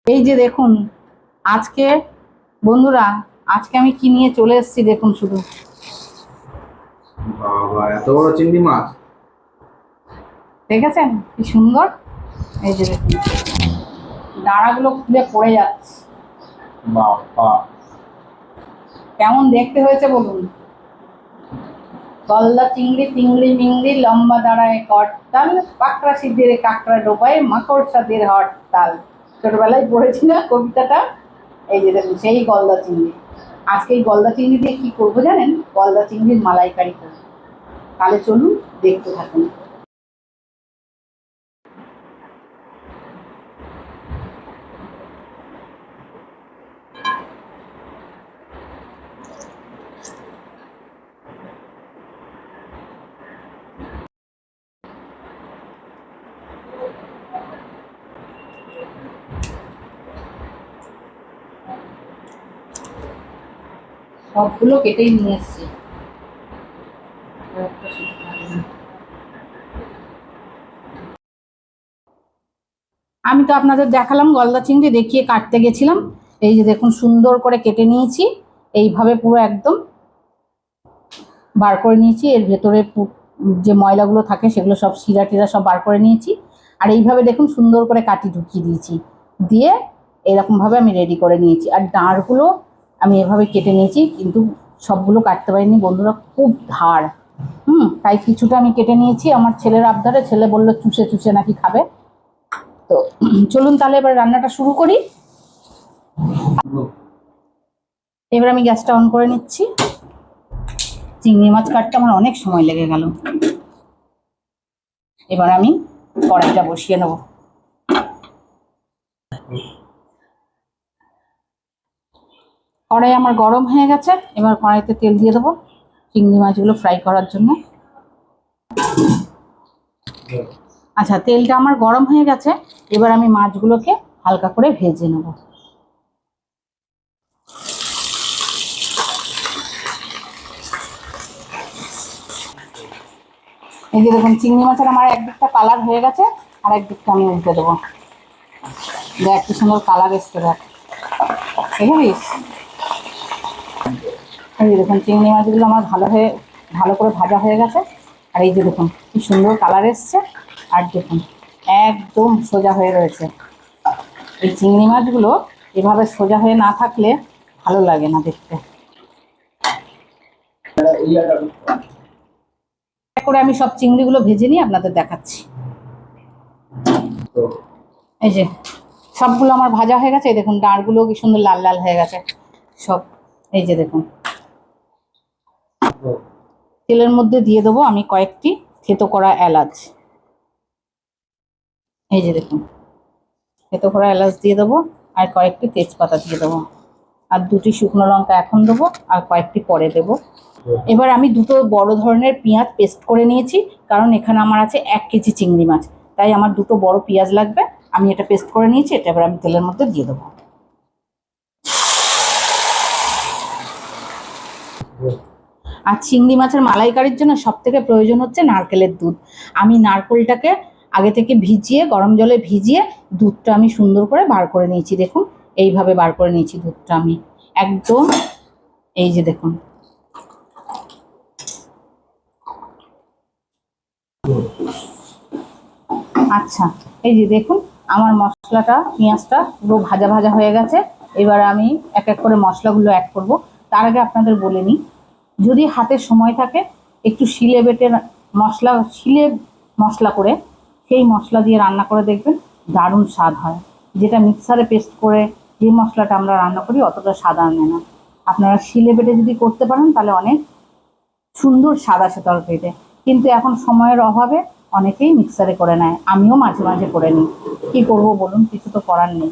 এই যে দেখুন আজকে বন্ধুরা, আজকে আমি কি নিয়ে চলে এসেছি দেখুন শুধু। বাবা, এত বড় চিংড়ি মাছ! দেখেছেন কি সুন্দর? এই যে দেখুন ডাঁড়াগুলো খুলে পড়ে যাচ্ছে। বাবা, কেমন দেখতে হয়েছে বলুন? গলদা চিংড়ি তিংড়ি মিংড়ি লম্বা দাঁড়ায় করতাল, কাঁকড়া সিদ্ধের কাঁকড়া ডোবায় মাকড়সাদের হরতাল। ছোটবেলায় পড়েছি না কবিতাটা? এই যে দেখুন সেই গলদা চিংড়ি। আজকে এই গলদা চিংড়ি দিয়ে কি করবো জানেন? গলদা চিংড়ির মালাইকারি করবো। তাহলে চলুন দেখতে থাকুন। সবগুলো কেটেই নিয়ে এসছি। আমি তো আপনাদের দেখালাম গলদা চিংড়ি দেখিয়ে কাটতে গেছিলাম। এই যে দেখুন সুন্দর করে কেটে নিয়েছি, এইভাবে পুরো একদম বার করে নিয়েছি। এর ভেতরে যে ময়লাগুলো থাকে সেগুলো সব শিরা টিরা সব বার করে নিয়েছি। আর এইভাবে দেখুন সুন্দর করে কাটি ঢুকিয়ে দিয়েছি, দিয়ে এরকমভাবে আমি রেডি করে নিয়েছি। আর ডাঁড়গুলো আমি এভাবে কেটে নিয়েছি, কিন্তু সবগুলো কাটতে পারিনি বন্ধুরা, খুব ধার। তাই কিছুটা আমি কেটে নিয়েছি। আমার ছেলের আবদারে, ছেলে বললো চুষে চুষে নাকি খাবে। তো চলুন তাহলে এবার রান্নাটা শুরু করি। এবার আমি গ্যাসটা অন করে নিচ্ছি। চিংড়ি মাছ কাটতে আমার অনেক সময় লেগে গেল। এবার আমি কড়াইটা বসিয়ে নেব। কড়াই আমার গরম হয়ে গেছে, এবার কড়াইতে তেল দিয়ে দেবো চিংড়ি মাছগুলো ফ্রাই করার জন্য। আচ্ছা, তেলটা আমার গরম হয়ে গেছে, এবার আমি মাছগুলোকে হালকা করে ভেজে নেব। এই যে দেখুন চিংড়ি মাছের আমার একদিকটা কালার হয়ে গেছে, আর একদিকটা আমি উল্টে দেবো। দেখ কি সুন্দর কালার এসছে, দেখ দেখেছিস? এই যে দেখুন চিংড়ি মাছগুলো আমার ভালো করে ভাজা হয়ে গেছে। আর এই যে দেখুন কি সুন্দর কালার এসছে। আর দেখুন একদম সোজা হয়ে রয়েছে। এই চিংড়ি মাছগুলো এভাবে সোজা হয়ে না থাকলে ভালো লাগে না দেখতে। করে আমি সব চিংড়িগুলো ভেজে নিয়ে আপনাদের দেখাচ্ছি। এই যে সবগুলো আমার ভাজা হয়ে গেছে। এই দেখুন ডাঁড়গুলো কি সুন্দর লাল লাল হয়ে গেছে সব। এই যে দেখুন তেলের মধ্যে দিয়ে দেবো আমি কয়েকটি থেতো করা এলাচ। এই যে দেখুন থেতো করা এলাচ দিয়ে দেবো, আর কয়েকটি তেজপাতা দিয়ে দেবো, আর দুটি শুকনো লঙ্কা এখন দেবো, আর কয়েকটি পরে দেবো। এবার আমি দুটো বড় ধরনের পেঁয়াজ পেস্ট করে নিয়েছি, কারণ এখানে আমার আছে 1 কেজি চিংড়ি মাছ, তাই আমার দুটো বড় পেঁয়াজ লাগবে। আমি এটা পেস্ট করে নিয়েছি, এটা এবার আমি তেলের মধ্যে দিয়ে দেবো। আর চিংড়ি মাছের মালাইকারির জন্য সব থেকে প্রয়োজন হচ্ছে নারকেলের দুধ। আমি নারকেলটাকে আগে থেকে ভিজিয়ে, গরম জলে ভিজিয়ে দুধটা আমি সুন্দর করে বার করে নিয়েছি। দেখুন এইভাবে বার করে নিয়েছি দুধটা আমি একদম। এই যে দেখুন আচ্ছা, এই যে দেখুন আমার মশলাটা, পেঁয়াজটা পুরো ভাজা ভাজা হয়ে গেছে। এবার আমি এক এক করে মশলাগুলো অ্যাড করব। তার আগে আপনাদের বলে নিই, যদি হাতে সময় থাকে একটু শিলে বেটে মশলা করে সেই মশলা দিয়ে রান্না করে দেখবেন, দারুণ স্বাদ হয়। যেটা মিক্সারে পেস্ট করে যে মশলাটা আমরা রান্না করি অতটা স্বাদ আনে না। আপনারা শিলে বেটে যদি করতে পারেন তাহলে অনেক সুন্দর স্বাদ আসে তরকারিতে। কিন্তু এখন সময়ের অভাবে অনেকেই মিক্সারে করে নেয়, আমিও মাঝে মাঝে করে নিই। কি করব বলুন, কিছু তো করার নেই।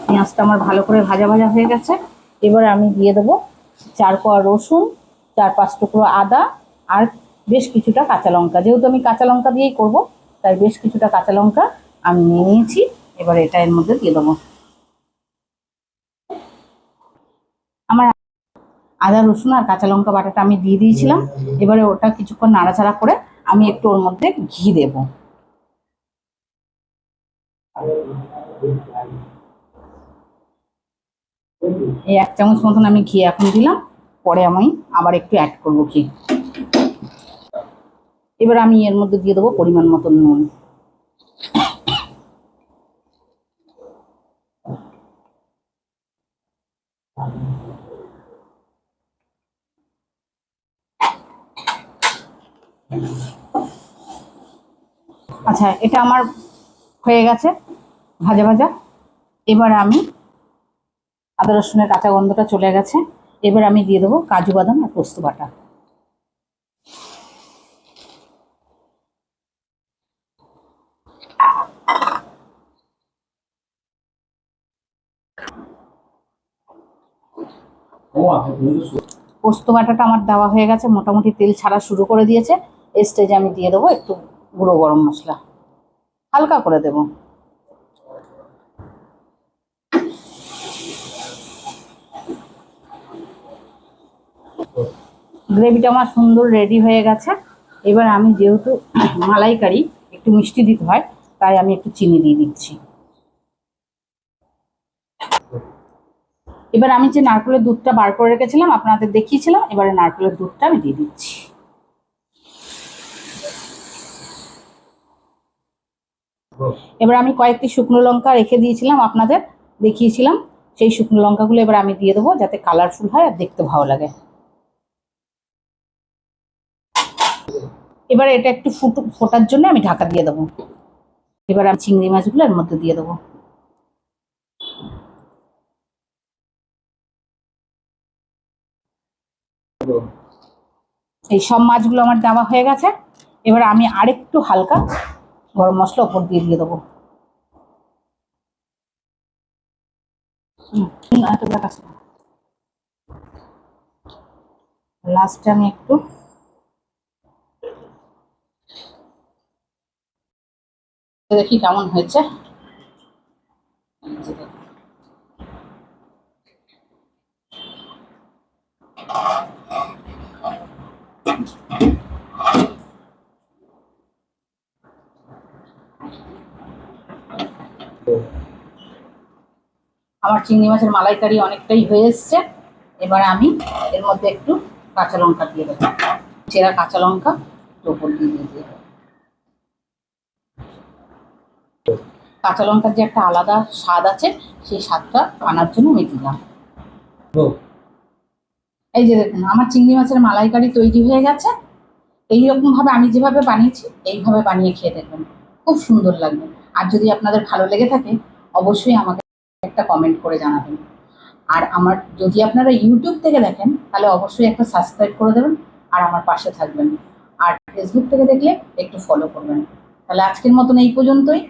পেঁয়াজটা আমার ভালো করে ভাজা ভাজা হয়ে গেছে। এবার আমি দিয়ে দেবো 4 কোয়া রসুন, 4-5 টুকরো আদা, আর বেশ কিছুটা কাঁচা লঙ্কা। যেহেতু আমি কাঁচা লঙ্কা দিয়েই করব, তাই বেশ কিছুটা কাঁচা লঙ্কা আমি নিয়ে নিয়েছি। এবার এটা এর মধ্যে দিয়ে দেবো। আমার আদা রসুন আর কাঁচা লঙ্কা বাটাটা আমি দিয়ে দিয়েছিলাম। এবারে ওটা কিছুক্ষণ নাড়াচাড়া করে আমি একটু ওর মধ্যে ঘি দেব। এই 1 চামচ মতন আমি ঘি এখন দিলাম, পরে আমি আবার একটু অ্যাড করবো ঘি। এবার আমি এর মধ্যে দিয়ে দেবো পরিমাণ মতন নুন। আচ্ছা, এটা আমার হয়ে গেছে ভাজা ভাজা। এবার আমি আদা রসুনের কাঁচা গন্ধটা চলে গেছে, এবার আমি দিয়ে দেবো কাজু বাদাম আর পোস্ত বাটা। পোস্ত বাটাটা আমার দেওয়া হয়ে গেছে, মোটামুটি তেল ছাড়া শুরু করে দিয়েছে। এই স্টেজে আমি দিয়ে দেবো একটু গুঁড়ো গরম মশলা, হালকা করে দেবো। গ্রেভিটা আমার সুন্দর রেডি হয়ে গেছে। এবার আমি যেহেতু মালাইকারি একটু মিষ্টি দিতে হয়, তাই আমি একটু চিনি দিয়ে দিচ্ছি। এবার আমি যে নারকেলের দুধটা বার করে রেখেছিলাম, আপনাদের দেখিয়েছিলাম, এবারে নারকেলের দুধটা আমি দিয়ে দিচ্ছি। এবার আমি কয়েকটি শুকনো লঙ্কা রেখে দিয়েছিলাম, আপনাদের দেখিয়েছিলাম, সেই শুকনো লঙ্কাগুলো এবার আমি দিয়ে দেবো, যাতে কালারফুল হয় আর দেখতে ভালো লাগে। এবার এটা একটু ফোটার জন্য আমি ঢাকা দিয়ে দেবো। এবার আমি চিংড়ি মাছগুলো এর মধ্যে দিয়ে দেবো। এই সব মাছগুলো আমার দেওয়া হয়ে গেছে। এবার আমি আরেকটু হালকা গরম মশলা ওপর দিয়ে দেবো। লাস্টে আমি একটু দেখি কেমন হয়েছে। আমার চিংড়ি মাছের মালাইকারি অনেকটাই হয়ে এসছে। এবার আমি এর মধ্যে একটু কাঁচা লঙ্কা দিয়ে দেবো, চেরা কাঁচা লঙ্কা ওপর দিয়ে দেবো। কাঁচা লঙ্কার যে একটা আলাদা স্বাদ আছে, সেই স্বাদটা আনার জন্য আমি দিলাম। এই যে দেখুন, আমার চিংড়ি মাছের মালাইকারি তৈরি হয়ে গেছে। এইরকম ভাবে আমি যেভাবে বানিয়েছি, এইভাবে বানিয়ে খেয়ে দেখবেন, খুব সুন্দর লাগবে। আর যদি আপনাদের ভালো লেগে থাকে, অবশ্যই আমাকে একটা কমেন্ট করে জানাবেন। আর আমার যদি আপনারা ইউটিউব থেকে দেখেন, তাহলে অবশ্যই একটা সাবস্ক্রাইব করে দেবেন আর আমার পাশে থাকবেন। আর ফেসবুক থেকে দেখলে একটু ফলো করবেন। তাহলে আজকের মতন এই পর্যন্তই।